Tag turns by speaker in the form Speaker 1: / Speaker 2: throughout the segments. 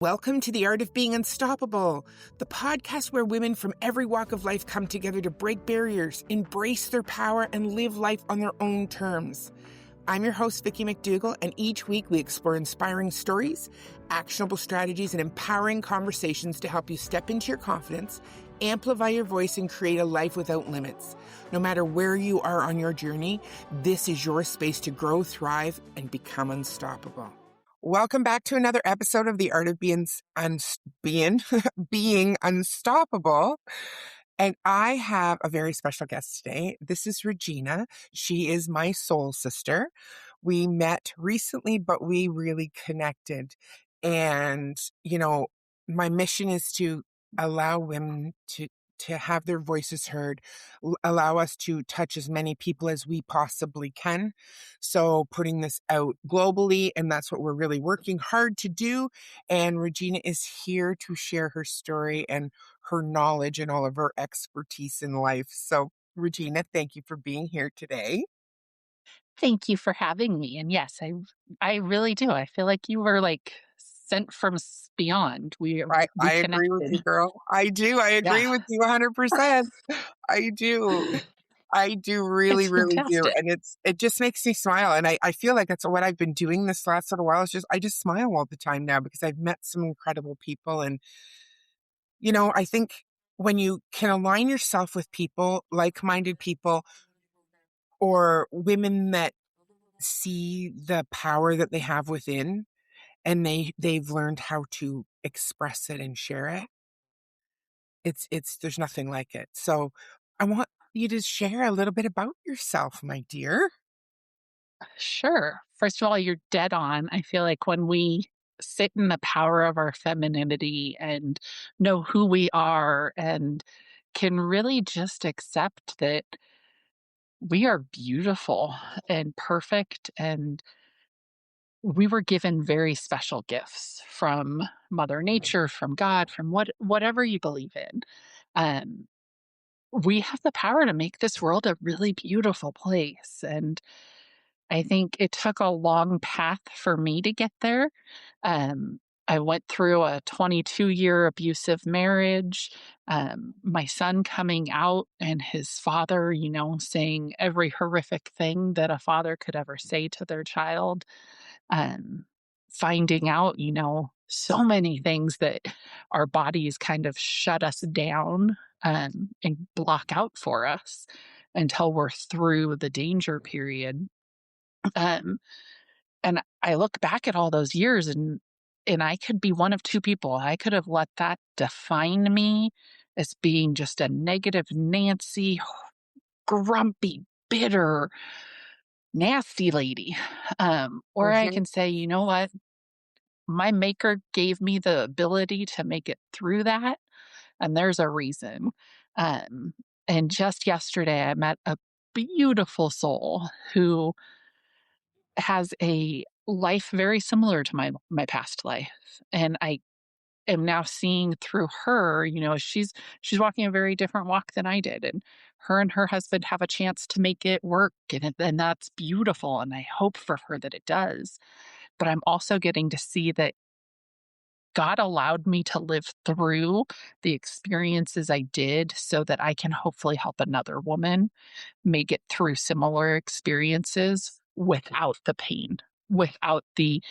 Speaker 1: Welcome to The Art of Being Unstoppable, the podcast where women from every walk of life come together to break barriers, embrace their power, and live life on their own terms. I'm your host, Vicki McDougall, and each week we explore inspiring stories, actionable strategies, and empowering conversations to help you step into your confidence, amplify your voice, and create a life without limits. No matter where you are on your journey, this is your space to grow, thrive, and become unstoppable. Welcome back to another episode of The Art of Being Unstoppable. And I have a very special guest today. This is Regina. She is my soul sister. We met recently, but we really connected. And, my mission is to allow women to have their voices heard, allow us to touch as many people as we possibly can. So putting this out globally, and that's what we're really working hard to do. And Regina is here to share her story and her knowledge and all of her expertise in life. So Regina, thank you for being here today.
Speaker 2: Thank you for having me. And yes, I really do. I feel like you were like sent from beyond. We
Speaker 1: I agree with you,
Speaker 2: connected.
Speaker 1: girl. I do. I
Speaker 2: Yeah.
Speaker 1: agree with you 100%. I do. I do really,
Speaker 2: It's
Speaker 1: really do.
Speaker 2: fantastic.
Speaker 1: And it just makes me smile. And I feel like that's what I've been doing this last little while. I just smile all the time now because I've met some incredible people. And, I think when you can align yourself with people, like-minded people, or women that see the power that they have within, and they've learned how to express it and share it, there's nothing like it. So I want you to share a little bit about yourself, my dear.
Speaker 2: Sure. First of all, you're dead on. I feel like when we sit in the power of our femininity and know who we are and can really just accept that we are beautiful and perfect and we were given very special gifts from Mother Nature, from God, from whatever you believe in. Um, we have the power to make this world a really beautiful place. And I think it took a long path for me to get there. Um, I went through a 22-year abusive marriage, my son coming out and his father, saying every horrific thing that a father could ever say to their child, um, finding out, so many things that our bodies kind of shut us down and block out for us until we're through the danger period. Um, and I look back at all those years and I could be one of two people. I could have let that define me as being just a negative Nancy, grumpy, bitter, nasty lady. Or I
Speaker 1: Mhm.
Speaker 2: can say, you know what? My maker gave me the ability to make it through that, and there's a reason. Um, and just yesterday, I met a beautiful soul who has a life very similar to my past life, and I am now seeing through her. She's walking a very different walk than I did, and her husband have a chance to make it work, and that's beautiful, and I hope for her that it does. But I'm also getting to see that God allowed me to live through the experiences I did so that I can hopefully help another woman make it through similar experiences without the pain, without the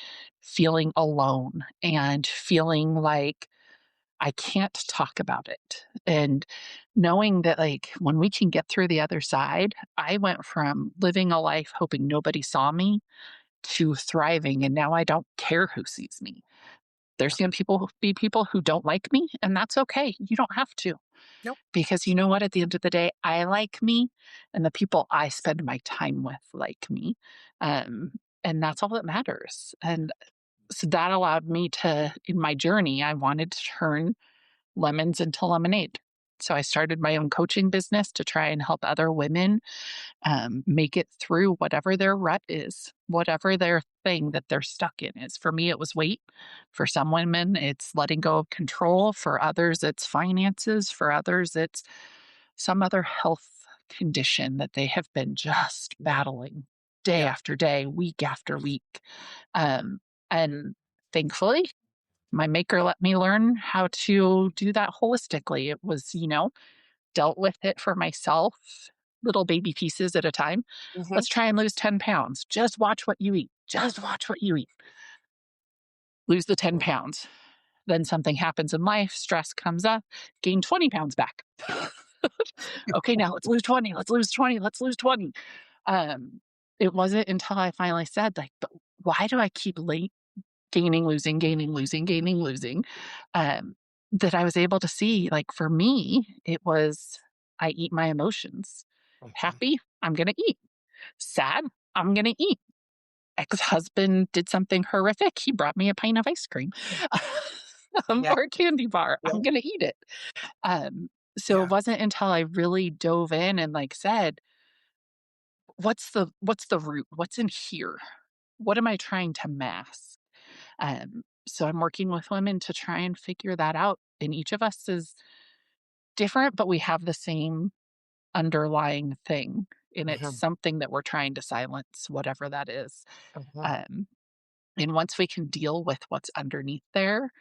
Speaker 2: feeling alone and feeling like I can't talk about it. And knowing that, like, when we can get through the other side, I went from living a life hoping nobody saw me to thriving. And now I don't care who sees me. There's going to be people who don't like me, and that's okay. You don't have to.
Speaker 1: Nope.
Speaker 2: Because you know what? At the end of the day, I like me, and the people I spend my time with like me. Um, and that's all that matters. And so that allowed me to, in my journey, I wanted to turn lemons into lemonade. So I started my own coaching business to try and help other women make it through whatever their rut is, whatever their thing that they're stuck in is. For me, it was weight. For some women, it's letting go of control. For others, it's finances. For others, it's some other health condition that they have been just battling day
Speaker 1: Yeah.
Speaker 2: after day, week after week. Um, and thankfully, My maker let me learn how to do that holistically. It was, dealt with it for myself, little baby pieces at a time.
Speaker 1: Hmm.
Speaker 2: Let's try and lose 10 pounds. Just watch what you eat. Just watch what you eat. Lose the 10 pounds. Then something happens in life, stress comes up, gain 20 pounds back. Okay, now let's lose 20. Let's lose 20. Let's lose 20. Um, it wasn't until I finally said, like, but why do I keep gaining, losing, gaining, losing, gaining, losing? Um, that I was able to see, like, for me, it was I eat my emotions.
Speaker 1: Hmm.
Speaker 2: Happy, I'm going to eat. Sad, I'm going to eat. Ex-husband did something horrific. He brought me a pint of ice cream
Speaker 1: Yeah.
Speaker 2: or a candy bar.
Speaker 1: Yeah.
Speaker 2: I'm going to eat it. Um, so it
Speaker 1: Yeah.
Speaker 2: wasn't until I really dove in and like said, what's the root? What's in here? What am I trying to mask? So I'm working with women to try and figure that out. And each of us is different, but we have the same underlying thing. And it's
Speaker 1: Hmm.
Speaker 2: something that we're trying to silence, whatever that is.
Speaker 1: Hmm.
Speaker 2: Um, and once we can deal with what's underneath there,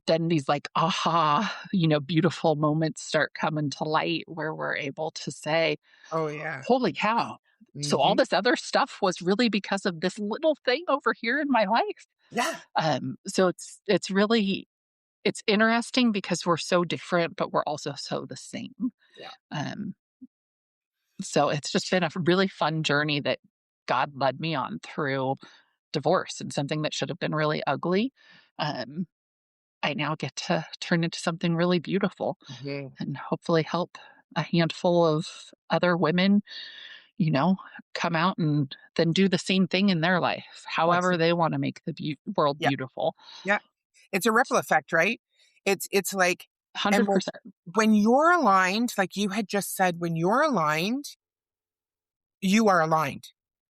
Speaker 2: then these like aha, beautiful moments start coming to light where we're able to say,
Speaker 1: Oh, yeah.
Speaker 2: holy cow. So all
Speaker 1: Hmm.
Speaker 2: this other stuff was really because of this little thing over here in my life.
Speaker 1: Yeah.
Speaker 2: So it's interesting because we're so different, but we're also so the same.
Speaker 1: Yeah.
Speaker 2: Um, so it's just been a really fun journey that God led me on through divorce and something that should have been really ugly. Um, I now get to turn into something really beautiful
Speaker 1: Hmm.
Speaker 2: and hopefully help a handful of other women, you know, come out and then do the same thing in their life,
Speaker 1: That's
Speaker 2: however
Speaker 1: it.
Speaker 2: they want to make the world
Speaker 1: Yeah.
Speaker 2: beautiful.
Speaker 1: Yeah. It's a ripple effect, right? It's like, and
Speaker 2: 100%.
Speaker 1: when you're aligned, like you had just said, when you're aligned, you are aligned.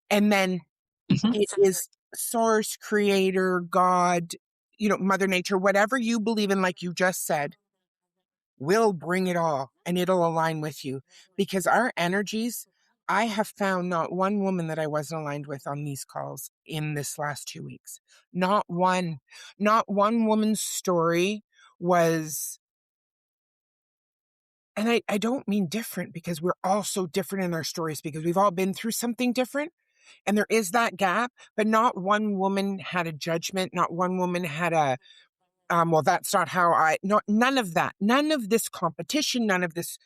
Speaker 1: And then
Speaker 2: Mhm.
Speaker 1: it is source, creator, God, Mother Nature, whatever you believe in, like you just said, will bring it all and it'll align with you. Because our energies, I have found not one woman that I wasn't aligned with on these calls in this last 2 weeks. Not one. Not one woman's story was, and I don't mean different because we're all so different in our stories because we've all been through something different. And there is that gap, but not one woman had a judgment. Not one woman had a, well, that's not how none of that, none of this competition, none of this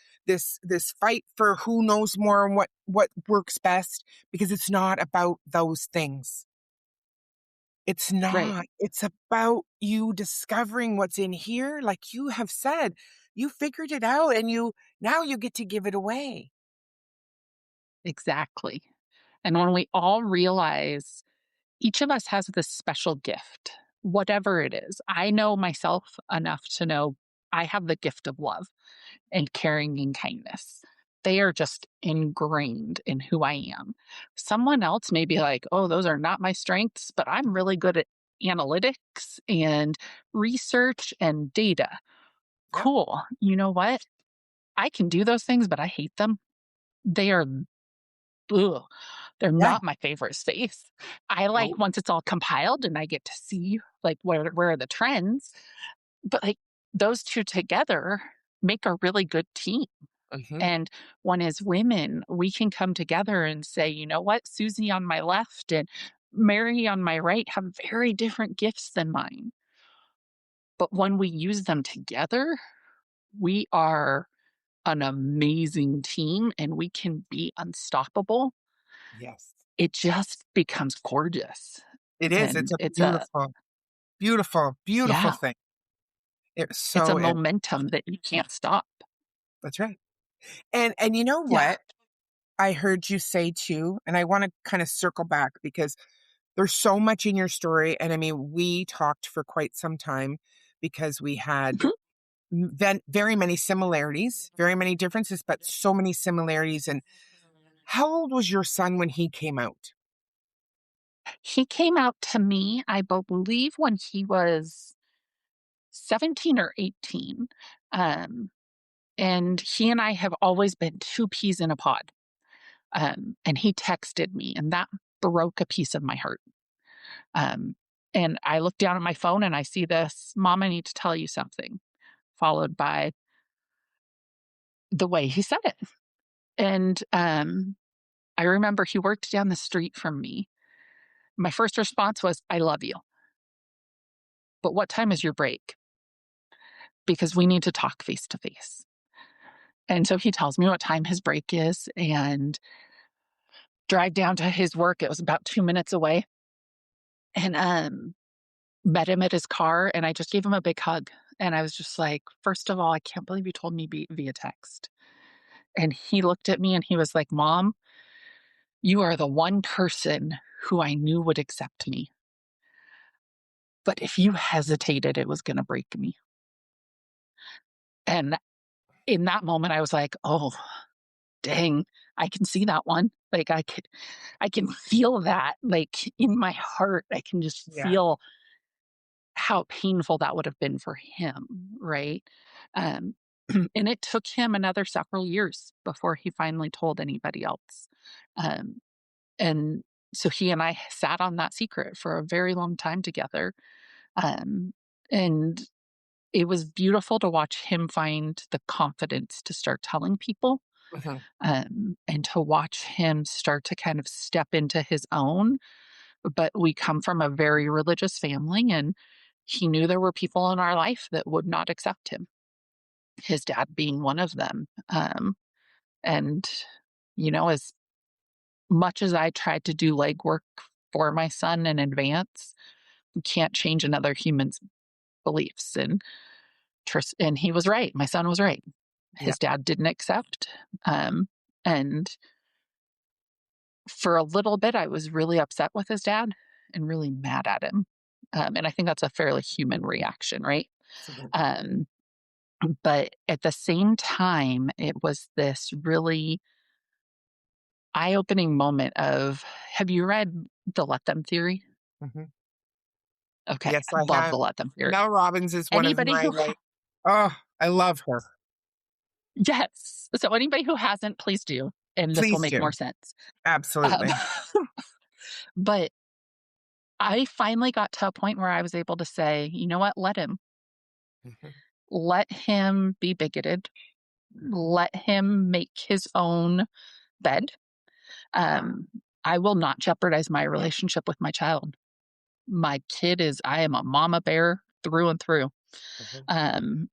Speaker 1: fight for who knows more and what works best, because it's not about those things. It's
Speaker 2: Right.
Speaker 1: not. It's about you discovering what's in here. Like you have said, you figured it out and now you get to give it away.
Speaker 2: Exactly. And when we all realize each of us has this special gift, whatever it is, I know myself enough to know I have the gift of love and caring and kindness. They are just ingrained in who I am. Someone else may be like, oh, those are not my strengths, but I'm really good at analytics and research and data.
Speaker 1: Yep.
Speaker 2: Cool. You know what? I can do those things, but I hate them. They are, ugh, they're
Speaker 1: Yeah.
Speaker 2: not my favorite space. I like
Speaker 1: No.
Speaker 2: once it's all compiled and I get to see like where are the trends, but like those two together make a really good team.
Speaker 1: Hmm.
Speaker 2: And when as women, we can come together and say, you know what, Susie on my left and Mary on my right have very different gifts than mine. But when we use them together, we are an amazing team and we can be unstoppable.
Speaker 1: Yes.
Speaker 2: It just becomes gorgeous.
Speaker 1: It is. It's
Speaker 2: And
Speaker 1: a beautiful, beautiful, beautiful
Speaker 2: yeah,
Speaker 1: thing. It
Speaker 2: it's a
Speaker 1: so is.
Speaker 2: momentum that you can't stop.
Speaker 1: That's right. And you know
Speaker 2: Yeah.
Speaker 1: what? I heard you say too, and I want to kind of circle back because there's so much in your story. And I mean, we talked for quite some time because we had very many similarities, very many differences, but so many similarities. And how old was your son when he came out?
Speaker 2: He came out to me, I believe, when he was 17 or 18. Um, and he and I have always been two peas in a pod. And he texted me, and that broke a piece of my heart. Um, And I look down at my phone and I see this, "Mom, I need to tell you something," followed by the way he said it. And I remember he worked down the street from me. My first response was, "I love you, but what time is your break? Because we need to talk face to face." And so he tells me what time his break is and drive down to his work. It was about 2 minutes away. And met him at his car and I just gave him a big hug. And I was just like, "First of all, I can't believe you told me via text." And he looked at me and he was like, "Mom, you are the one person who I knew would accept me. But if you hesitated, it was going to break me." And in that moment, I was like, "Oh, dang, I can see that one." Like I can feel that like in my heart. I can just
Speaker 1: Yeah.
Speaker 2: feel how painful that would have been for him, right? Um, and it took him another several years before he finally told anybody else. Um, and so he and I sat on that secret for a very long time together. Um, and it was beautiful to watch him find the confidence to start telling people,
Speaker 1: Mhm.
Speaker 2: and to watch him start to kind of step into his own. But we come from a very religious family, and he knew there were people in our life that would not accept him, his dad being one of them. And, as much as I tried to do legwork for my son in advance, you can't change another human's beliefs. And he was right. My son was right.
Speaker 1: Yeah.
Speaker 2: His dad didn't accept. Um, and for a little bit, I was really upset with his dad and really mad at him. And I think that's a fairly human reaction, right?
Speaker 1: Absolutely.
Speaker 2: Um, but at the same time, it was this really eye opening moment of, have you read The Let Them Theory?
Speaker 1: Mhm.
Speaker 2: Okay.
Speaker 1: Yes, I
Speaker 2: Love
Speaker 1: have.
Speaker 2: The Let Them Theory.
Speaker 1: Mel Robbins is one of
Speaker 2: Anybody
Speaker 1: my,
Speaker 2: who,
Speaker 1: like, oh, I love her.
Speaker 2: yes. So anybody who hasn't, please do. And this will
Speaker 1: Please
Speaker 2: make more
Speaker 1: do.
Speaker 2: sense. Um,
Speaker 1: Absolutely.
Speaker 2: but I finally got to a point where I was able to say, you know what?
Speaker 1: Mhm.
Speaker 2: Let him be bigoted.
Speaker 1: Mhm.
Speaker 2: Let him make his own bed. Um, I will not jeopardize my relationship with my child. I am a mama bear through and through.
Speaker 1: Mhm.
Speaker 2: Um,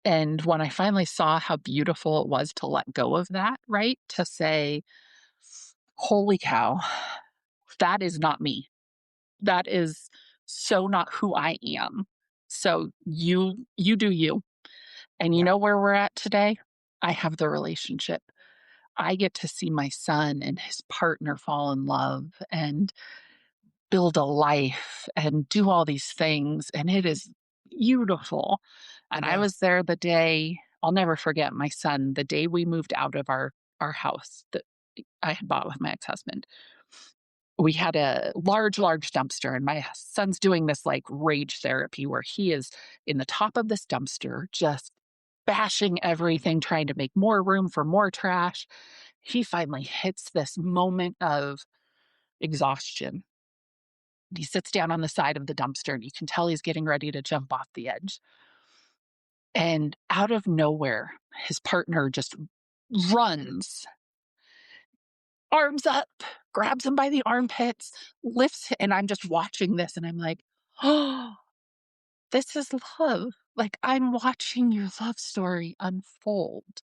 Speaker 2: and when I finally saw how beautiful it was to let go of that, right? To say, holy cow, that is not me. That is so not who I am. So you do you. And you
Speaker 1: Yeah.
Speaker 2: know where we're at today? I have the relationship. I get to see my son and his partner fall in love and build a life and do all these things. And it is beautiful. And
Speaker 1: It
Speaker 2: I
Speaker 1: is.
Speaker 2: was there the day, I'll never forget my son, the day we moved out of our house that I had bought with my ex husband. We had a large dumpster, and my son's doing this like rage therapy where he is in the top of this dumpster, just bashing everything, trying to make more room for more trash. He finally hits this moment of exhaustion. He sits down on the side of the dumpster and you can tell he's getting ready to jump off the edge. And out of nowhere, his partner just runs, arms up, grabs him by the armpits, and I'm just watching this and I'm like, oh, this is love. Like I'm watching your love story unfold.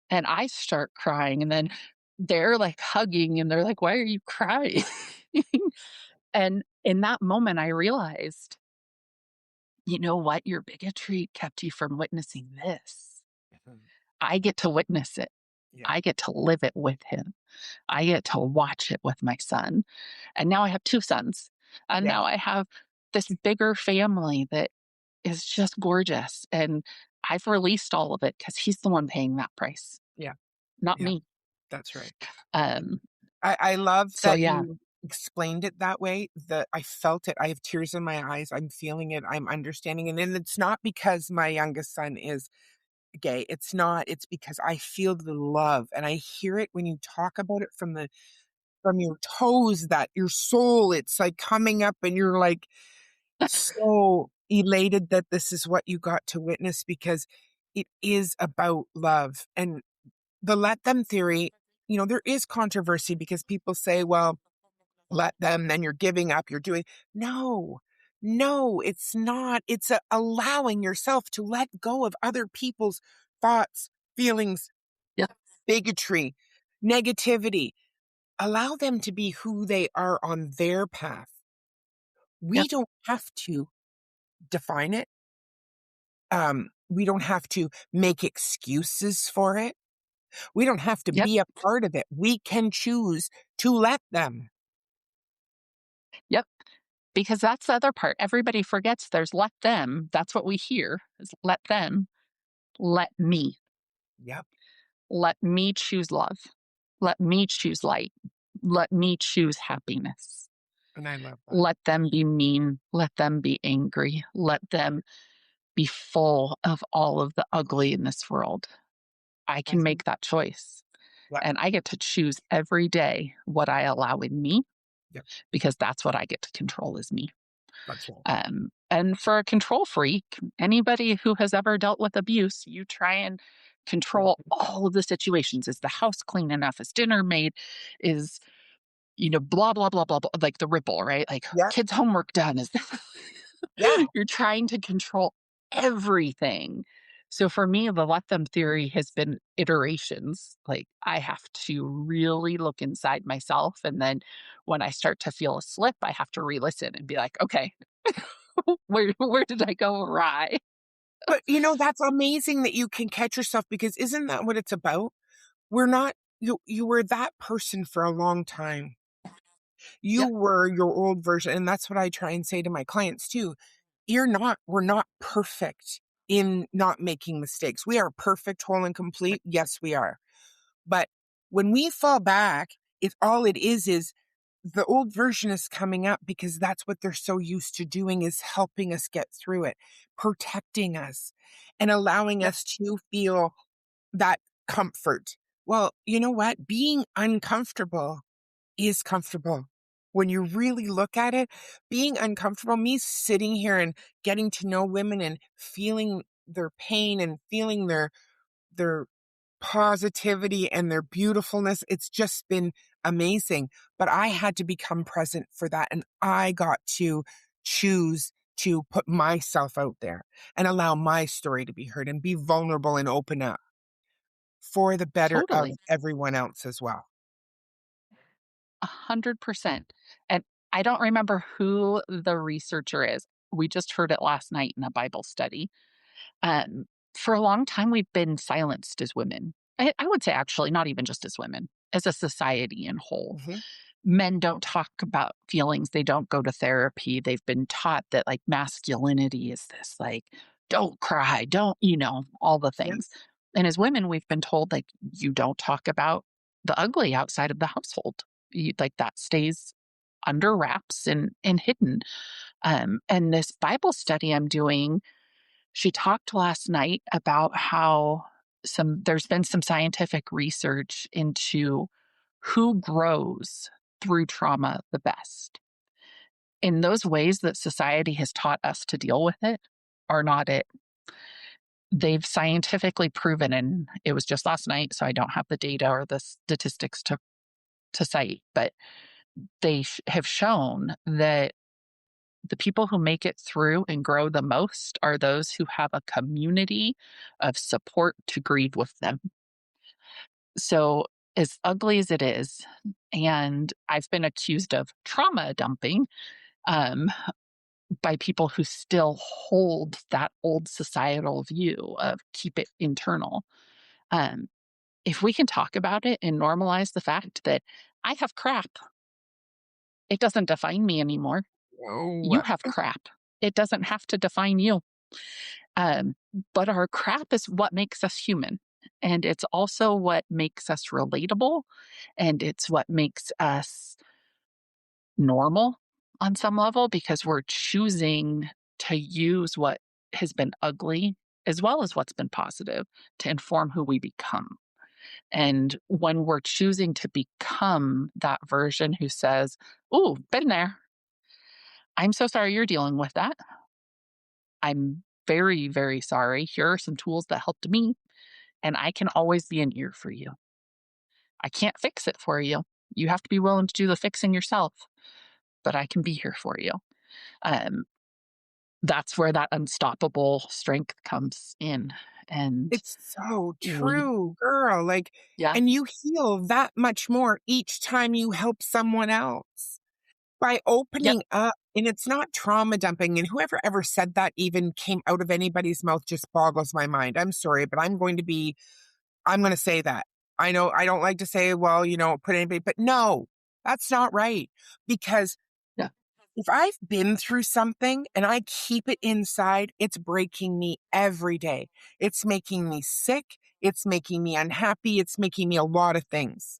Speaker 2: And I start crying and then they're like hugging and they're like, why are you crying? And in that moment, I realized, you know what? Your bigotry kept you from witnessing this.
Speaker 1: Mhm.
Speaker 2: I get to witness it.
Speaker 1: Yeah.
Speaker 2: I get to live it with him. I get to watch it with my son. And now I have two sons. And
Speaker 1: Yeah.
Speaker 2: now I have this bigger family that is just gorgeous. And I've released all of it because he's the one paying that price,
Speaker 1: Yeah.
Speaker 2: not
Speaker 1: Yeah.
Speaker 2: me.
Speaker 1: That's right.
Speaker 2: Um,
Speaker 1: I love
Speaker 2: so
Speaker 1: that
Speaker 2: yeah,
Speaker 1: you explained it that way, that I felt it. I have tears in my eyes. I'm feeling it. I'm understanding. And then it's not because my youngest son is gay. It's not. It's because I feel the love and I hear it when you talk about it from your toes, that your soul, it's like coming up and you're like, so elated that this is what you got to witness because it is about love. And the let them theory, there is controversy because people say, well, let them, then you're giving up, you're doing. No, no, it's not. It's allowing yourself to let go of other people's thoughts, feelings,
Speaker 2: Yep.
Speaker 1: bigotry, negativity. Allow them to be who they are on their path. We
Speaker 2: Yep.
Speaker 1: don't have to define it. We don't have to make excuses for it. We don't have to
Speaker 2: Yep.
Speaker 1: be a part of it. We can choose to let them.
Speaker 2: Yep. Because that's the other part. Everybody forgets there's let them. That's what we hear is let them, let me.
Speaker 1: Yep.
Speaker 2: Let me choose love. Let me choose light. Let me choose happiness.
Speaker 1: And I love that.
Speaker 2: Let them be mean. Let them be angry. Let them be full of all of the ugly in this world. I can
Speaker 1: Mhm.
Speaker 2: make that choice.
Speaker 1: Let,
Speaker 2: And I get to choose every day what I allow in me
Speaker 1: yep.
Speaker 2: because that's what I get to control is me.
Speaker 1: That's all.
Speaker 2: And for a control freak, anybody who has ever dealt with abuse, you try and control all of the situations. Is the house clean enough? Is dinner made? Is, blah, blah, blah, blah, blah, like the ripple, right? Like
Speaker 1: Yeah.
Speaker 2: kids' homework done. Is
Speaker 1: Yeah.
Speaker 2: you're trying to control everything. So for me, the let them theory has been iterations. Like I have to really look inside myself. And then when I start to feel a slip, I have to re listen and be like, okay, where did I go awry?
Speaker 1: But that's amazing that you can catch yourself because isn't that what it's about? We're not, you were that person for a long time. You
Speaker 2: Yep.
Speaker 1: were your old version. And that's what I try and say to my clients too. We're not perfect in not making mistakes. We are perfect, whole, and complete. Yes, we are. But when we fall back, it is the old version is coming up because that's what they're so used to doing is helping us get through it, protecting us and allowing
Speaker 2: Yep.
Speaker 1: us to feel that comfort. Well, you know what? Being uncomfortable is comfortable. When you really look at it, being uncomfortable, me sitting here and getting to know women and feeling their pain and feeling their positivity and their beautifulness, it's just been amazing. But I had to become present for that. And I got to choose to put myself out there and allow my story to be heard and be vulnerable and open up for the better of
Speaker 2: Totally.
Speaker 1: everyone else as well.
Speaker 2: 100%. And I don't remember who the researcher is. We just heard it last night in a Bible study. Um, for a long time, we've been silenced as women. I would say, actually, not even just as women, as a society in whole.
Speaker 1: Mhm.
Speaker 2: Men don't talk about feelings. They don't go to therapy. They've been taught that like masculinity is this like, don't cry, don't, all the
Speaker 1: Yeah.
Speaker 2: things. And as women, we've been told like, you don't talk about the ugly outside of the household. Like that stays under wraps and hidden. And this Bible study I'm doing, she talked last night about how there's been some scientific research into who grows through trauma the best. In those ways that society has taught us to deal with it are not it. They've scientifically proven, and it was just last night, so I don't have the data or the statistics to cite, but they have shown that the people who make it through and grow the most are those who have a community of support to grieve with them. So, as ugly as it is, and I've been accused of trauma dumping um, by people who still hold that old societal view of keep it internal. Um, if we can talk about it and normalize the fact that I have crap, it doesn't define me anymore.
Speaker 1: Oh,
Speaker 2: You have crap. It doesn't have to define you. Um, but our crap is what makes us human. And it's also what makes us relatable. And it's what makes us normal on some level because we're choosing to use what has been ugly as well as what's been positive to inform who we become. And when we're choosing to become that version who says, "Ooh, been there. I'm so sorry you're dealing with that. I'm very, very sorry. Here are some tools that helped me, and I can always be an ear for you. I can't fix it for you. You have to be willing to do the fixing yourself, but I can be here for you. Um, that's where that unstoppable strength comes in. And
Speaker 1: It's so
Speaker 2: we,
Speaker 1: true, girl, like,
Speaker 2: yeah,
Speaker 1: and you heal that much more each time you help someone else by
Speaker 2: yep,
Speaker 1: opening up, and it's not trauma dumping, and whoever ever said that even came out of anybody's mouth just boggles my mind. I'm sorry, but I'm gonna say that. I know I don't like to say, "Well, put anybody," but no, that's not right, because
Speaker 2: yeah,
Speaker 1: if I've been through something and I keep it inside, it's breaking me every day. It's making me sick. It's making me unhappy. It's making me a lot of things.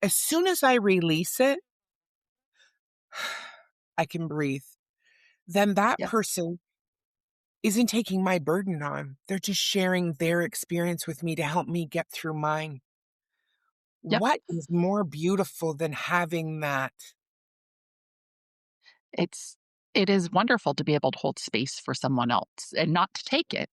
Speaker 1: As soon as I release it, I can breathe. Then that
Speaker 2: yep,
Speaker 1: person isn't taking my burden on. They're just sharing their experience with me to help me get through mine.
Speaker 2: yep.
Speaker 1: What is more beautiful than having that?
Speaker 2: It's it is wonderful to be able to hold space for someone else and not to take it.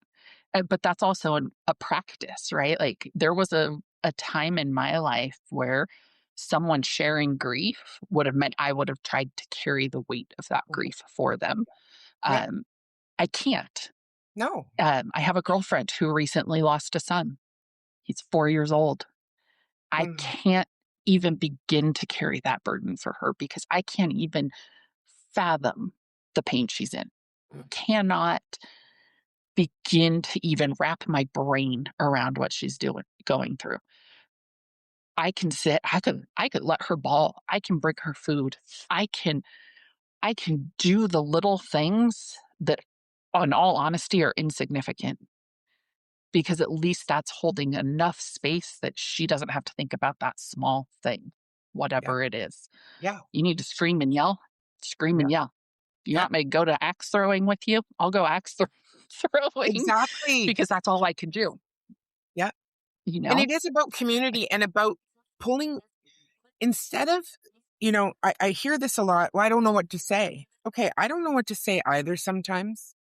Speaker 2: But that's also a practice, right? Like there was a time in my life where someone sharing grief would have meant I would have tried to carry the weight of that
Speaker 1: Mhm.
Speaker 2: grief for them.
Speaker 1: Yeah,
Speaker 2: Um, I can't.
Speaker 1: no.
Speaker 2: I have a girlfriend who recently lost a son. He's 4 years old. I
Speaker 1: Mm,
Speaker 2: can't even begin to carry that burden for her because I can't even fathom the pain she's in. Cannot begin to even wrap my brain around what she's going through. I could let her bawl. I can bring her food. I can I can do the little things that in all honesty are insignificant because at least that's holding enough space that she doesn't have to think about that small thing,
Speaker 1: yeah,
Speaker 2: whatever it is.
Speaker 1: yeah,
Speaker 2: You need to scream and yell, scream
Speaker 1: yeah,
Speaker 2: and yell. You
Speaker 1: yeah.
Speaker 2: want me to go to axe throwing with you? I'll go axe throwing
Speaker 1: Exactly.
Speaker 2: because that's all I can do,
Speaker 1: Yeah.
Speaker 2: you
Speaker 1: And
Speaker 2: know?
Speaker 1: it is about community and about pulling instead of, I hear this a lot. Well, I don't know what to say. Okay, I don't know what to say either sometimes,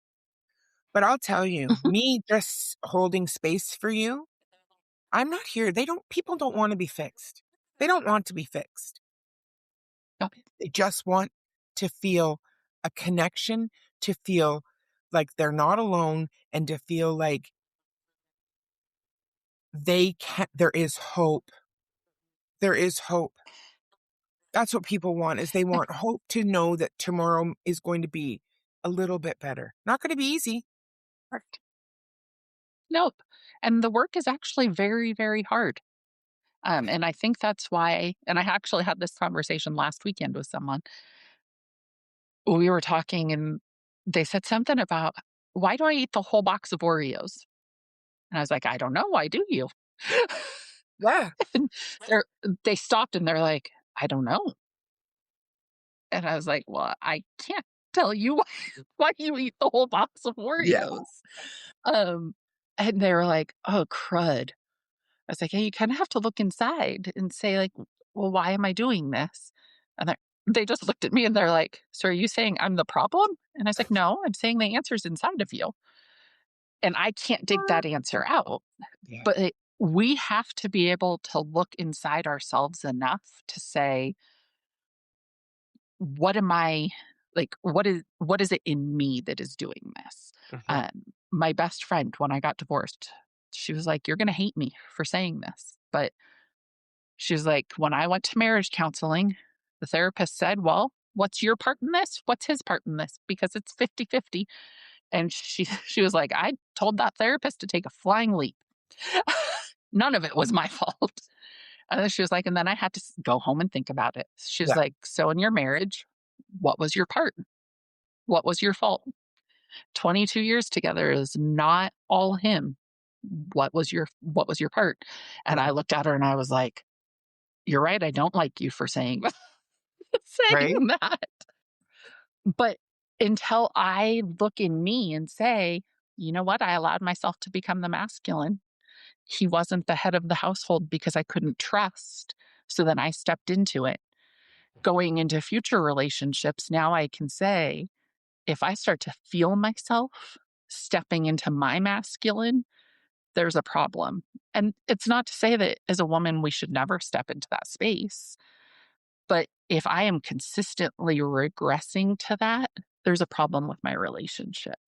Speaker 1: but I'll tell you,
Speaker 2: Mhm.
Speaker 1: me just holding space for you, I'm not here. People don't want to be fixed. They don't want to be fixed.
Speaker 2: Yep.
Speaker 1: They just want to feel a connection, to feel like they're not alone, and to feel like there is hope. There is hope. That's what people want is they
Speaker 2: Yeah,
Speaker 1: want hope to know that tomorrow is going to be a little bit better. Not gonna be easy.
Speaker 2: correct. Nope. And the work is actually very, very hard.
Speaker 1: Yeah.
Speaker 2: And I think that's why, and I actually had this conversation last weekend with someone. We were talking and they said something about, why do I eat the whole box of Oreos? And I was like, I don't know. Why do you?
Speaker 1: Yeah.
Speaker 2: And they stopped and they're like, I don't know. And I was like, well, I can't tell you why you eat the whole box of
Speaker 1: Yeah.
Speaker 2: Oreos. Um, and they were like, oh, crud. I was like, "Hey, you kinda have to look inside and say, like, well, why am I doing this?" And they just looked at me and they're like, "So are you saying I'm the problem?" And I was like, "No, I'm saying the answer's inside of you, and I can't dig that answer out."
Speaker 1: Yeah.
Speaker 2: But we have to be able to look inside ourselves enough to say, "What am I like, what is it in me that is doing this?"
Speaker 1: Mhm.
Speaker 2: Um, my best friend, when I got divorced, she was like, "You're gonna hate me for saying this, but" she was like, "When I went to marriage counseling, the therapist said, well, what's your part in this? What's his part in this? Because it's 50-50." And she she was like, "I told that therapist to take a flying leap." None of it was my fault. And then she was like, and then I had to go home and think about it. She was
Speaker 1: Yeah.
Speaker 2: like, so in your marriage, what was your part? What was your fault? 22 years together is not all him. What was your part? And I
Speaker 1: Mhm.
Speaker 2: looked at her and I was like, you're right. I don't like you for saying
Speaker 1: Right?
Speaker 2: saying that. But until I look in me and say, you know what? I allowed myself to become the masculine. He wasn't the head of the household because I couldn't trust. So then I stepped into it. going into future relationships, now I can say, if I start to feel myself stepping into my masculine, there's a problem. And it's not to say that as a woman, we should never step into that space. But if I am consistently regressing to that, there's a problem with my relationship.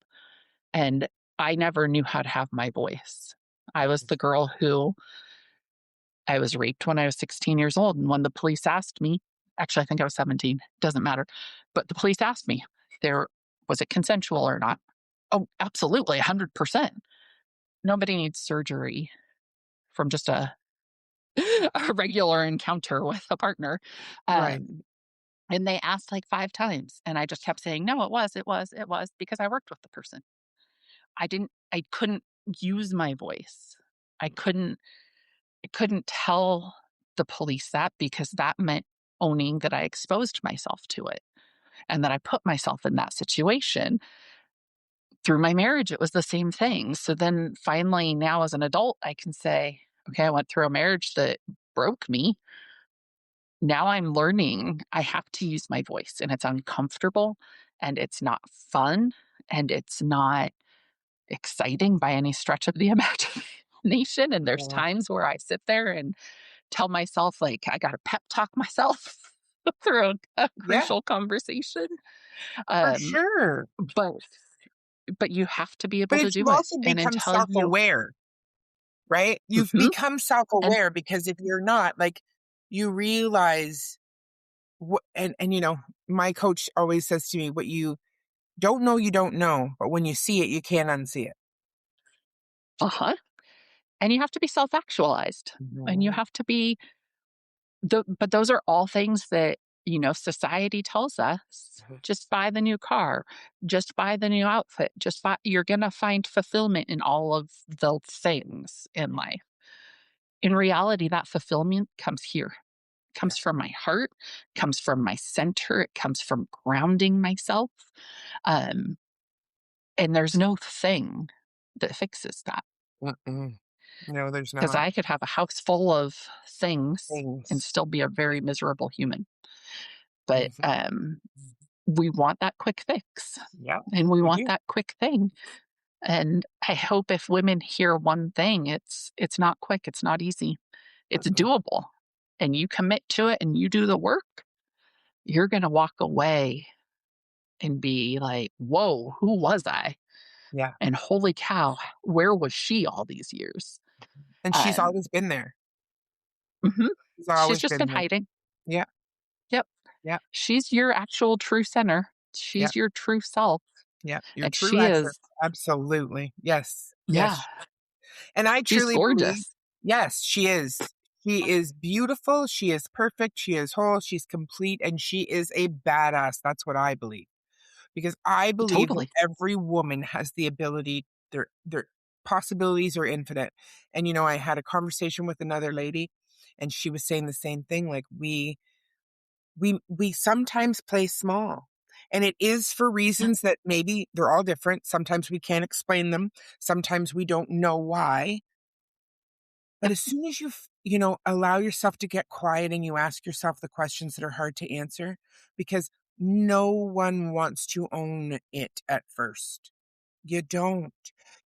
Speaker 2: And I never knew how to have my voice. I was the girl who I was raped when I was 16 years old. And when the police asked me, actually, I think I was 17, doesn't matter. But the police asked me, there was it consensual or not? Oh, absolutely, 100%. Nobody needs surgery from just a regular encounter with a partner.
Speaker 1: Right.
Speaker 2: Um, and they asked like 5 times. And I just kept saying, no, it was because I worked with the person. I couldn't use my voice. I couldn't I couldn't tell the police that because that meant owning that I exposed myself to it and that I put myself in that situation. Through my marriage, it was the same thing. So then finally, now as an adult, I can say, okay, I went through a marriage that broke me. Now I'm learning I have to use my voice and it's uncomfortable and it's not fun and it's not exciting by any stretch of the imagination. And there's
Speaker 1: Yeah.
Speaker 2: times where I sit there and tell myself, like, I got to pep talk myself through a
Speaker 1: Yeah,
Speaker 2: crucial conversation.
Speaker 1: for
Speaker 2: Um,
Speaker 1: sure.
Speaker 2: but you have to be able
Speaker 1: But
Speaker 2: to
Speaker 1: if you
Speaker 2: do it.
Speaker 1: also
Speaker 2: And
Speaker 1: become
Speaker 2: until you,
Speaker 1: self-aware, right? You've
Speaker 2: mhm,
Speaker 1: become
Speaker 2: and
Speaker 1: self-aware because if you're not, like, you realize what and my coach always says to me, "What you don't know, but when you see it, you can't unsee it."
Speaker 2: uh-huh, and you have to be self-actualized, and you
Speaker 1: Mhm.
Speaker 2: have to be but those are all things that, society tells us,
Speaker 1: Mhm.
Speaker 2: just buy the new car, just buy the new outfit, just buy you're gonna find fulfillment in all of the things in life. In reality, that fulfillment comes here.
Speaker 1: Yeah.
Speaker 2: Comes from my heart, comes from my center, it comes from grounding myself. Um, and there's no thing that fixes that
Speaker 1: Mm-mm. No, there's
Speaker 2: because
Speaker 1: not.
Speaker 2: I could have a house full of things and
Speaker 1: Things.
Speaker 2: still be a very miserable human. But
Speaker 1: Mhm.
Speaker 2: we want that quick fix
Speaker 1: Yeah,
Speaker 2: and we
Speaker 1: we
Speaker 2: want
Speaker 1: do.
Speaker 2: that quick thing. And I hope if women hear one thing, it's not quick, it's not easy, it's
Speaker 1: Mm-mm.
Speaker 2: doable. And you commit to it and you do the work, you're going to walk away and be like, "Whoa, who was I?
Speaker 1: Yeah,
Speaker 2: And holy cow, where was she all these years?"
Speaker 1: and she's
Speaker 2: Um,
Speaker 1: always been there.
Speaker 2: mhm.
Speaker 1: She's
Speaker 2: She's
Speaker 1: always
Speaker 2: just
Speaker 1: been
Speaker 2: been
Speaker 1: there.
Speaker 2: hiding.
Speaker 1: Yeah,
Speaker 2: Yep.
Speaker 1: yeah,
Speaker 2: She's your actual true center.
Speaker 1: yeah,
Speaker 2: She's your true self,
Speaker 1: yeah. Your
Speaker 2: and
Speaker 1: true
Speaker 2: she
Speaker 1: essence.
Speaker 2: is,
Speaker 1: Absolutely. Yes,
Speaker 2: yeah,
Speaker 1: yes. And I
Speaker 2: she's
Speaker 1: truly believe,
Speaker 2: gorgeous.
Speaker 1: yes, she is. She is beautiful. She is perfect. She is whole. She's complete. And she is a badass. That's what I believe. Because I believe that
Speaker 2: Totally.
Speaker 1: every woman has the ability, their possibilities are infinite. And, I had a conversation with another lady, and she was saying the same thing. Like, we sometimes play small. And it is for
Speaker 2: Yeah.
Speaker 1: reasons that maybe they're all different. Sometimes we can't explain them. Sometimes we don't know why, but
Speaker 2: Yep.
Speaker 1: as soon as allow yourself to get quiet and you ask yourself the questions that are hard to answer, because no one wants to own it at first. You don't.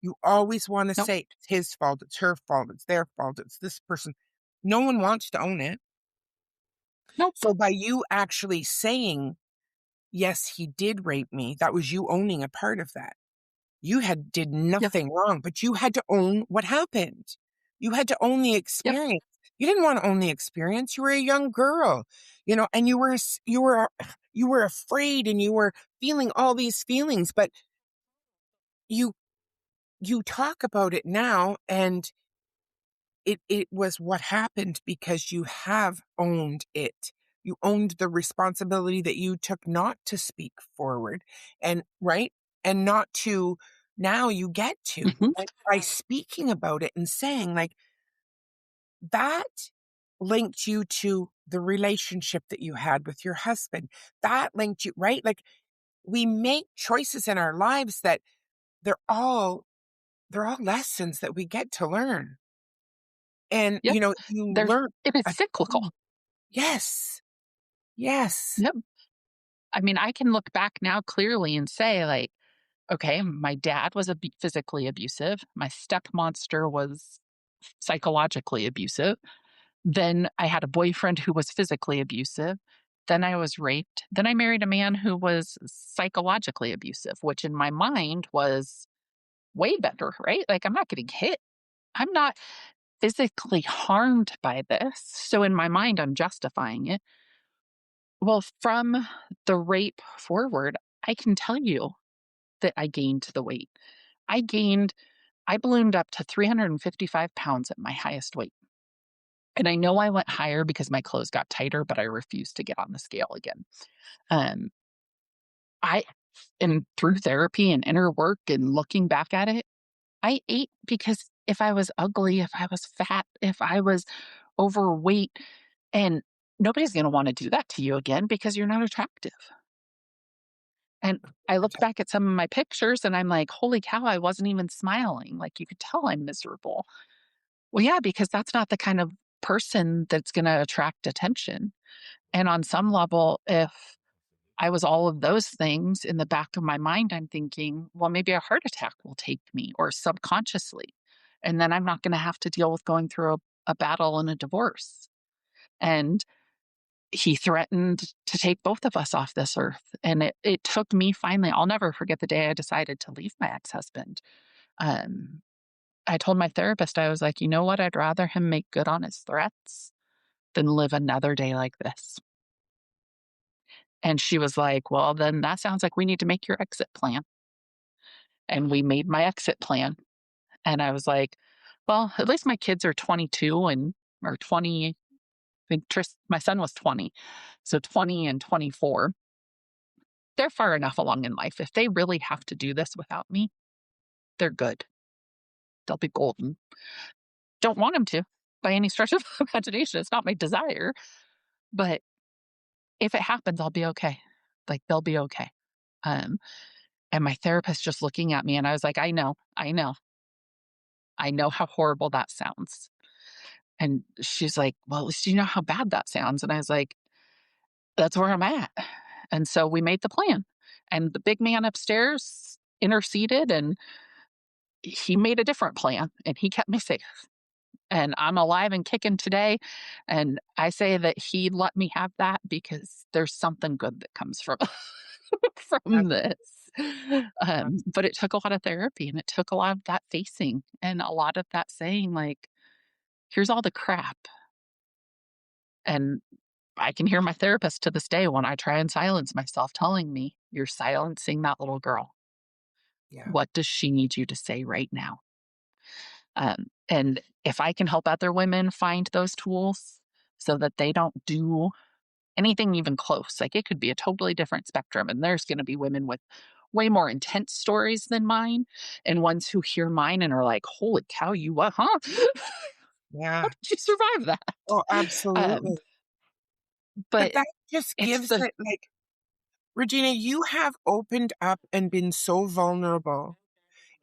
Speaker 1: You always want to
Speaker 2: Nope.
Speaker 1: say it's his fault, it's her fault, it's their fault, it's this person. No one wants to own it.
Speaker 2: Nope.
Speaker 1: So by you actually saying, yes, he did rape me, that was you owning a part of that. You had did
Speaker 2: Yep.
Speaker 1: nothing wrong, but you had to own what happened. You had to own the
Speaker 2: Yep.
Speaker 1: experience. You didn't want to own the experience. You were a young girl, and you were afraid and you were feeling all these feelings, but you you talk about it now and it was what happened because you have owned it. You owned the responsibility that you took not to speak forward and right and not to now you get to
Speaker 2: Mhm.
Speaker 1: by speaking about it and saying like that linked you to the relationship that you had with your husband. That linked you, right? Like we make choices in our lives that they're all they're all lessons that we get to learn. And,
Speaker 2: Yep.
Speaker 1: you
Speaker 2: There's
Speaker 1: learn
Speaker 2: it is
Speaker 1: a
Speaker 2: cyclical.
Speaker 1: thing. Yes. Yes.
Speaker 2: Yep. I mean, I can look back now clearly and say, like, okay, my dad was physically abusive. My step monster was psychologically abusive. Then I had a boyfriend who was physically abusive. Then I was raped. Then I married a man who was psychologically abusive, which in my mind was way better, right? Like, I'm not getting hit. I'm not physically harmed by this. So in my mind, I'm justifying it. Well, from the rape forward, I can tell you that I gained the weight. I gained, I ballooned up to 355 pounds at my highest weight. And I know I went higher because my clothes got tighter, but I refused to get on the scale again. Um, I, and through therapy and inner work and looking back at it, I ate because if I was ugly, if I was fat, if I was overweight, and nobody's going to want to do that to you again because you're not attractive. And I look back at some of my pictures and I'm like, holy cow, I wasn't even smiling. Like you could tell I'm miserable. Well, yeah, because that's not the kind of person that's going to attract attention. And on some level, if I was all of those things in the back of my mind, I'm thinking, well, maybe a heart attack will take me or subconsciously. And then I'm not going to have to deal with going through a battle and a divorce. And he threatened to take both of us off this earth. And it took me finally, I'll never forget the day I decided to leave my ex husband. Um, I told my therapist, I was like, you know what? I'd rather him make good on his threats than live another day like this. And she was like, well, then that sounds like we need to make your exit plan. And we made my exit plan. And I was like, well, at least my kids are 22 and or 20. I think my son was 20. So 20 and 24. They're far enough along in life. If they really have to do this without me, they're good. They'll be golden. Don't want them to by any stretch of the imagination. It's not my desire. But if it happens, I'll be okay. Like they'll be okay. Um, and my therapist just looking at me and I was like, I know how horrible that sounds. And she's like, well, at least you know how bad that sounds. And I was like, that's where I'm at. And so we made the plan. And the big man upstairs interceded and he made a different plan and he kept me safe. And I'm alive and kicking today. And I say that he let me have that because there's something good that comes from from
Speaker 1: That's
Speaker 2: this.
Speaker 1: awesome.
Speaker 2: But it took a lot of therapy and it took a lot of that facing and a lot of that saying, like, here's all the crap. And I can hear my therapist to this day when I try and silence myself telling me, you're silencing that little girl.
Speaker 1: Yeah.
Speaker 2: What does she need you to say right now? And if I can help other women find those tools so that they don't do anything even close, like it could be a totally different spectrum. And there's going to be women with way more intense stories than mine, and ones who hear mine and are like, holy cow, you what, huh? How
Speaker 1: Yeah.
Speaker 2: did you survive that?
Speaker 1: Oh,
Speaker 2: Um,
Speaker 1: absolutely. But
Speaker 2: but
Speaker 1: that just
Speaker 2: it's
Speaker 1: gives
Speaker 2: the
Speaker 1: it like, Regina, you have opened up and been so vulnerable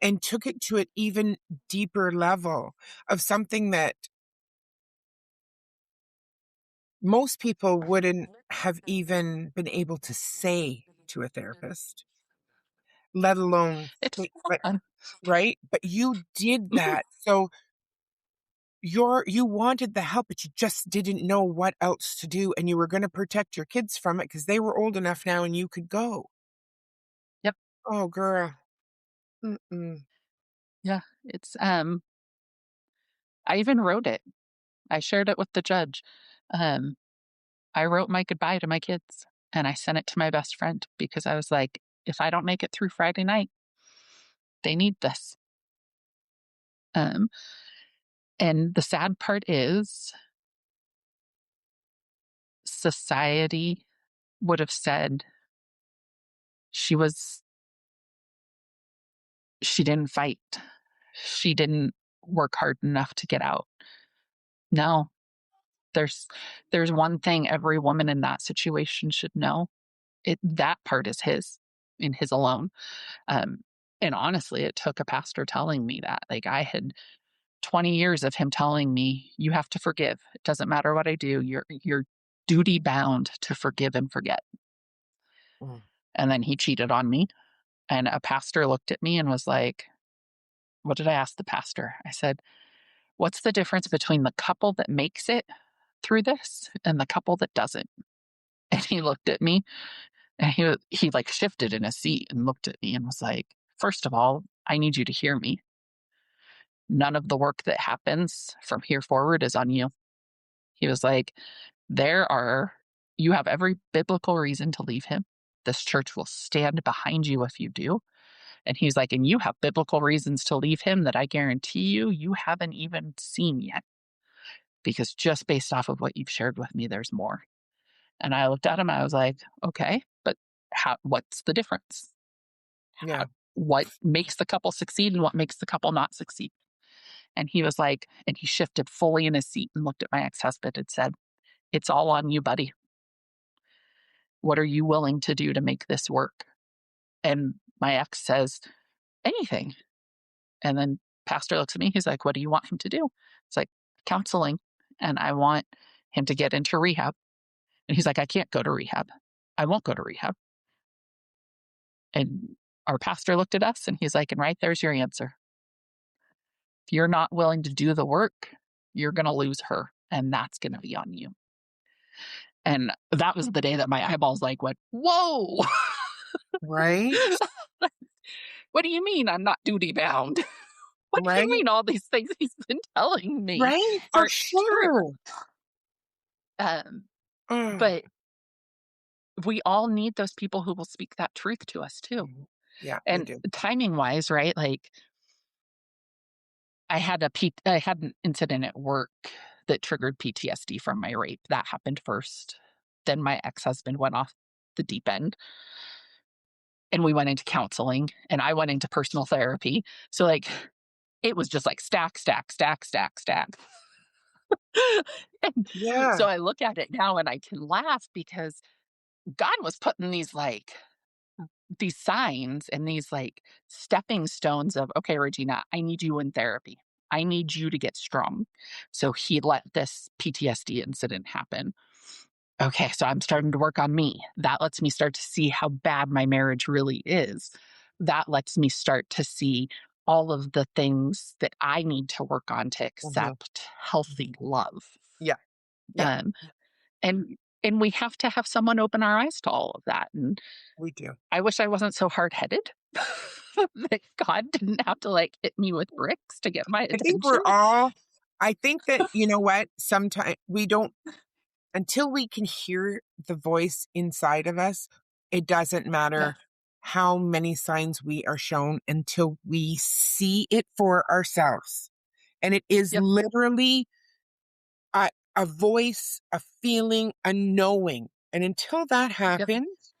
Speaker 1: and took it to an even deeper level of something that most people wouldn't have even been able to say to a therapist, let alone
Speaker 2: it's
Speaker 1: think, like,
Speaker 2: fun.
Speaker 1: right? But you did
Speaker 2: Mhm.
Speaker 1: that. So you wanted the help, but you just didn't know what else to do, and you were gonna protect your kids from it because they were old enough now and you could go.
Speaker 2: Yep.
Speaker 1: Oh, girl. Mm-mm.
Speaker 2: Yeah. I even wrote it. I shared it with the judge. Um, I wrote my goodbye to my kids and I sent it to my best friend because I was like, if I don't make it through Friday night, they need this. Um, and the sad part is society would have said she was, she didn't fight. She didn't work hard enough to get out. No, there's, there's one thing every woman in that situation should know. That part is his, in his alone. Um, and honestly, it took a pastor telling me that. Like I had 20 years of him telling me, you have to forgive. It doesn't matter what I do. duty bound to forgive and forget.
Speaker 1: Mm.
Speaker 2: And then he cheated on me. And a pastor looked at me and was like, what did I ask the pastor? I said, what's the difference between the couple that makes it through this and the couple that doesn't? And he looked at me and he like shifted in his seat and looked at me and was like, first of all, I need you to hear me. None of the work that happens from here forward is on you. He was like, there are, you have every biblical reason to leave him. This church will stand behind you if you do. And he's like, and you have biblical reasons to leave him that I guarantee you haven't even seen yet. Because just based off of what you've shared with me, there's more. And I looked at him, I was like, okay, but what's the difference?
Speaker 1: Yeah.
Speaker 2: What makes the couple succeed and what makes the couple not succeed? And he was like, and he shifted fully in his seat and looked at my ex-husband and said, it's all on you, buddy. What are you willing to do to make this work? And my ex says, anything. And then pastor looks at me, he's like, what do you want him to do? It's like, counseling. And I want him to get into rehab. And he's like, I can't go to rehab. I won't go to rehab. And our pastor looked at us and he's like, and right there's your answer. If you're not willing to do the work, you're going to lose her. And that's going to be on you. And that was the day that my eyeballs like went, whoa.
Speaker 1: Right?
Speaker 2: What do you mean I'm not duty bound? What do you
Speaker 1: Right?
Speaker 2: mean all these things he's been telling me
Speaker 1: Right? For
Speaker 2: aren't true?
Speaker 1: sure.
Speaker 2: Um,
Speaker 1: Mm.
Speaker 2: but we all need those people who will speak that truth to us too.
Speaker 1: Mhm. Yeah, we
Speaker 2: And
Speaker 1: do.
Speaker 2: timing wise, right? Like I had an incident at work that triggered PTSD from my rape. That happened first. Then my ex-husband went off the deep end and we went into counseling and I went into personal therapy. So like it was just like stack, stack, stack, stack, stack. And
Speaker 1: Yeah.
Speaker 2: so I look at it now and I can laugh because God was putting these signs and these like stepping stones of, okay, Regina, I need you in therapy. I need you to get strong. So he let this PTSD incident happen. Okay, so I'm starting to work on me. That lets me start to see how bad my marriage really is. That lets me start to see all of the things that I need to work on to
Speaker 1: Mhm.
Speaker 2: accept healthy love.
Speaker 1: Yeah. Yeah,
Speaker 2: Um, and we have to have someone open our eyes to all of that. And
Speaker 1: we do.
Speaker 2: I wish I wasn't so hard-headed that God didn't have to like hit me with bricks to get my
Speaker 1: I think
Speaker 2: attention.
Speaker 1: I think that, you know what? Sometimes we don't, until we can hear the voice inside of us, it doesn't
Speaker 2: Yeah.
Speaker 1: matter how many signs we are shown until we see it for ourselves. And it is
Speaker 2: Yep.
Speaker 1: literally a voice, a feeling, a knowing. And until that
Speaker 2: Yep.
Speaker 1: happens,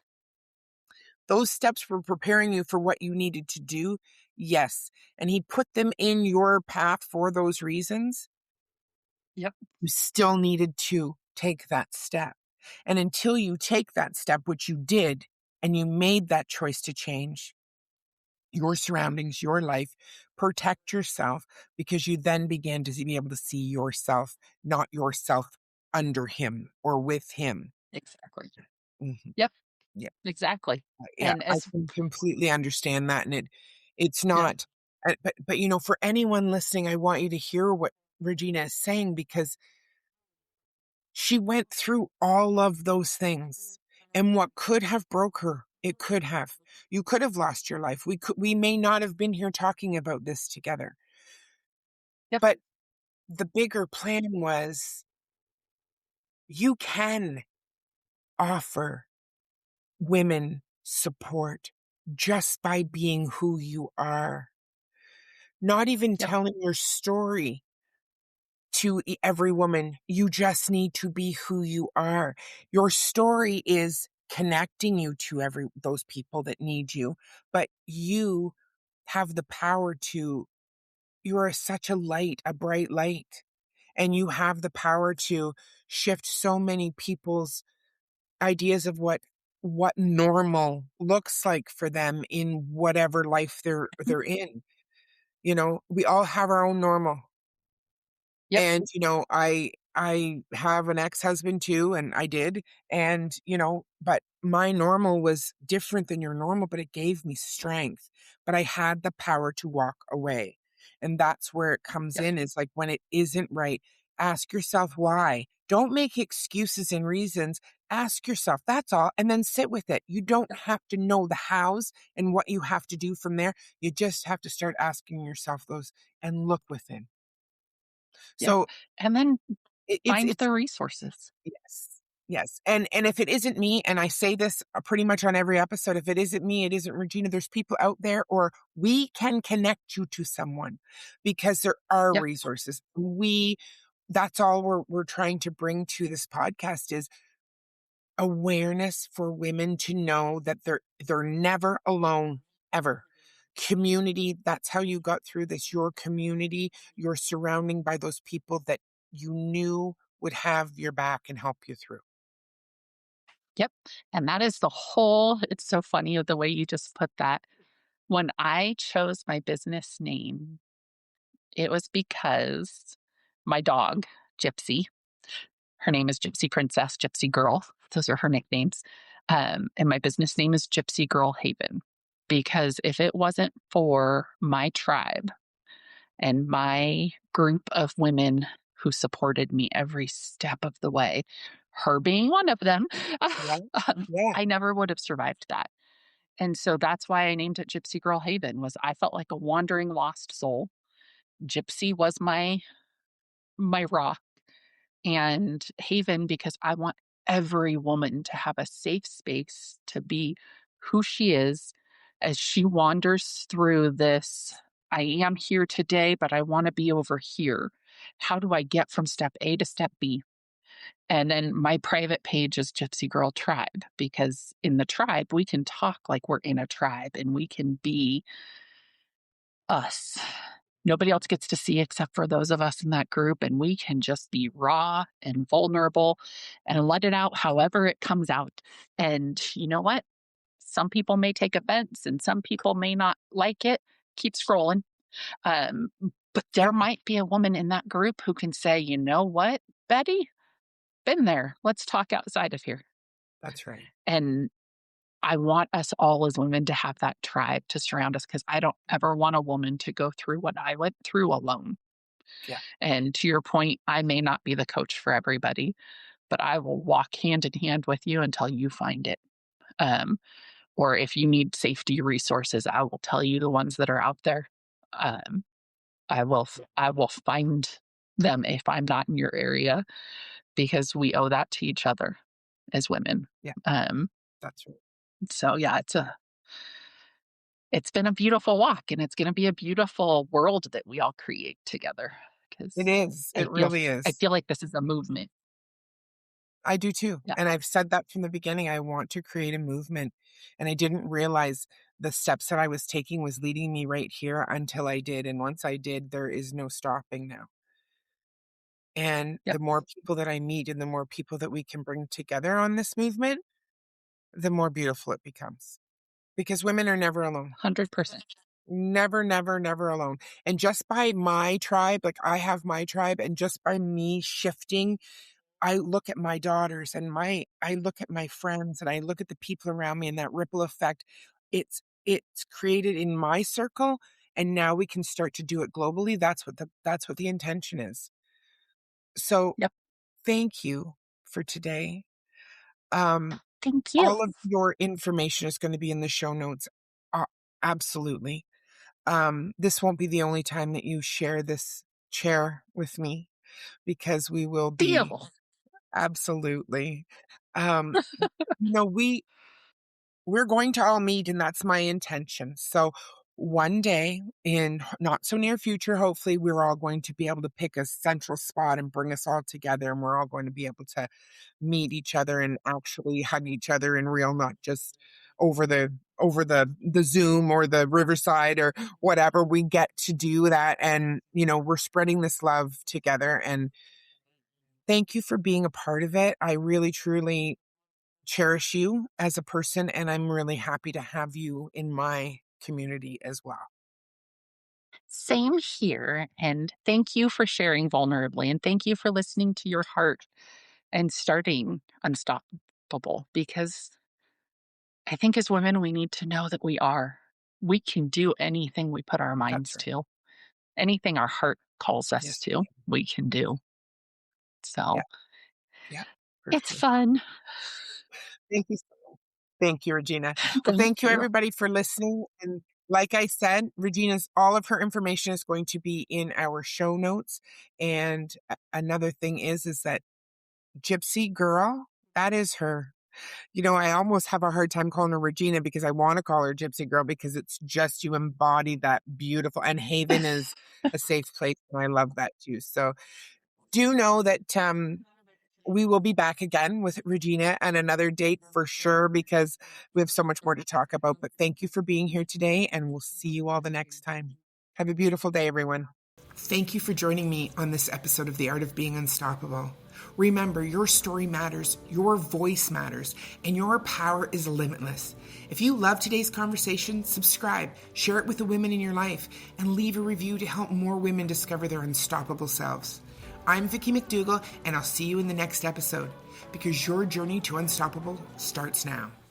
Speaker 1: those steps were preparing you for what you needed to do. Yes. And he put them in your path for those reasons.
Speaker 2: Yep.
Speaker 1: You still needed to take that step. And until you take that step, which you did, and you made that choice to change your surroundings, your life, protect yourself, because you then began to be able to see yourself, not yourself under him or with him.
Speaker 2: Exactly.
Speaker 1: Mhm.
Speaker 2: Yep.
Speaker 1: Yeah.
Speaker 2: Exactly.
Speaker 1: Yeah.
Speaker 2: And
Speaker 1: I
Speaker 2: as
Speaker 1: can completely understand that. And it's
Speaker 2: yeah.
Speaker 1: not, but, you know, for anyone listening, I want you to hear what Regina is saying, because she went through all of those things, and what could have broke her, it could have. You could have lost your life. We may not have been here talking about this together.
Speaker 2: Yep.
Speaker 1: But the bigger plan was, you can offer women support just by being who you are. Not even
Speaker 2: Yep.
Speaker 1: telling your story to every woman. You just need to be who you are. Your story is connecting you to those people that need you, but you have the power to, you are such a light, a bright light, and you have the power to shift so many people's ideas of what normal looks like for them in whatever life they're in. You know, we all have our own normal.
Speaker 2: Yep.
Speaker 1: And, you know, I have an ex-husband too, and I did, and, but my normal was different than your normal, but it gave me strength, but I had the power to walk away, and that's where it comes
Speaker 2: Yep.
Speaker 1: in, is like when it isn't right, ask yourself why. Don't make excuses and reasons. Ask yourself, that's all, and then sit with it. You don't have to know the hows and what you have to do from there. You just have to start asking yourself those and look within.
Speaker 2: Yep.
Speaker 1: So
Speaker 2: And then find
Speaker 1: it's
Speaker 2: the resources.
Speaker 1: yes. Yes. And if it isn't me, and I say this pretty much on every episode, if it isn't me, it isn't Regina, there's people out there, or we can connect you to someone because there are
Speaker 2: Yep.
Speaker 1: resources. That's all we're trying to bring to this podcast is awareness for women to know that they're never alone, ever. Community, that's how you got through this. Your community, you're surrounding by those people that you knew would have your back and help you through.
Speaker 2: Yep. And that is the whole it's so funny the way you just put that. When I chose my business name, it was because my dog, Gypsy, her name is Gypsy Princess, Gypsy Girl. Those are her nicknames. And my business name is Gypsy Girl Haven. Because if it wasn't for my tribe and my group of women who supported me every step of the way, her being one of them,
Speaker 1: Yeah. Yeah,
Speaker 2: I never would have survived that. And so that's why I named it Gypsy Girl Haven was I felt like a wandering lost soul. Gypsy was my rock and haven because I want every woman to have a safe space to be who she is as she wanders through this. I am here today, but I want to be over here. How do I get from step A to step B? And then my private page is Gypsy Girl Tribe because in the tribe, we can talk like we're in a tribe and we can be us. Nobody else gets to see except for those of us in that group, and we can just be raw and vulnerable and let it out however it comes out. And you know what? Some people may take offense and some people may not like it. Keep scrolling. Um, but there
Speaker 1: yeah,
Speaker 2: might be a woman in that group who can say, you know what, Betty, been there. Let's talk outside of here.
Speaker 1: that's right.
Speaker 2: And I want us all as women to have that tribe to surround us because I don't ever want a woman to go through what I went through alone.
Speaker 1: Yeah,
Speaker 2: And to your point, I may not be the coach for everybody, but I will walk hand in hand with you until you find it. Um, or if you need safety resources, I will tell you the ones that are out there. Um, I will find them if I'm not in your area because we owe that to each other as women.
Speaker 1: yeah,
Speaker 2: Um,
Speaker 1: that's right.
Speaker 2: so yeah, it's been a beautiful walk and it's going to be a beautiful world that we all create together
Speaker 1: It
Speaker 2: because
Speaker 1: is. It really
Speaker 2: I
Speaker 1: is.
Speaker 2: feel like this is a movement.
Speaker 1: I do too.
Speaker 2: Yeah.
Speaker 1: And I've said that from the beginning. I want to create a movement. And I didn't realize the steps that I was taking was leading me right here until I did. And once I did, there is no stopping now. And
Speaker 2: Yep.
Speaker 1: the more people that I meet and the more people that we can bring together on this movement, the more beautiful it becomes. Because women are never alone.
Speaker 2: 100%.
Speaker 1: Never, never, never alone. And just by my tribe, like I have my tribe, and just by me shifting, I look at my daughters and I look at my friends and I look at the people around me and that ripple effect. It's created in my circle and now we can start to do it globally. That's what the intention is. So
Speaker 2: Yep.
Speaker 1: thank you for today. Um,
Speaker 2: Thank you.
Speaker 1: all of your information is going to be in the show notes. Uh, absolutely. This won't be the only time that you share this chair with me because we will be
Speaker 2: Deal.
Speaker 1: absolutely. Um, you know, we're going to all meet and that's my intention. So one day in not so near future, hopefully we're all going to be able to pick a central spot and bring us all together and we're all going to be able to meet each other and actually hug each other in real, not just over the Zoom or the Riverside or whatever. We get to do that and we're spreading this love together and thank you for being a part of it. I really truly cherish you as a person, and I'm really happy to have you in my community as well.
Speaker 2: Same here. And thank you for sharing vulnerably. And thank you for listening to your heart and starting Unstoppable, because I think as women, we need to know that we can do anything we put our
Speaker 1: That's
Speaker 2: minds
Speaker 1: right.
Speaker 2: to, anything our heart calls us
Speaker 1: Yes, we
Speaker 2: to,
Speaker 1: can.
Speaker 2: we can do.
Speaker 1: Yeah,
Speaker 2: So
Speaker 1: yeah, for
Speaker 2: it's
Speaker 1: sure.
Speaker 2: fun.
Speaker 1: Thank you. Thank you, Regina. Well,
Speaker 2: Thank
Speaker 1: thank you
Speaker 2: you.
Speaker 1: everybody for listening. And like I said, Regina's all of her information is going to be in our show notes. And another thing is that Gypsy Girl, that is her. I almost have a hard time calling her Regina because I want to call her Gypsy Girl because it's just you embody that beautiful. And Haven is a safe place, and I love that too. So do know that we will be back again with Regina and another date for sure because we have so much more to talk about. But thank you for being here today, and we'll see you all the next time. Have a beautiful day, everyone. Thank you for joining me on this episode of The Art of Being Unstoppable. Remember, your story matters, your voice matters, and your power is limitless. If you love today's conversation, subscribe, share it with the women in your life, and leave a review to help more women discover their unstoppable selves. I'm Vicki McDougall, and I'll see you in the next episode because your journey to unstoppable starts now.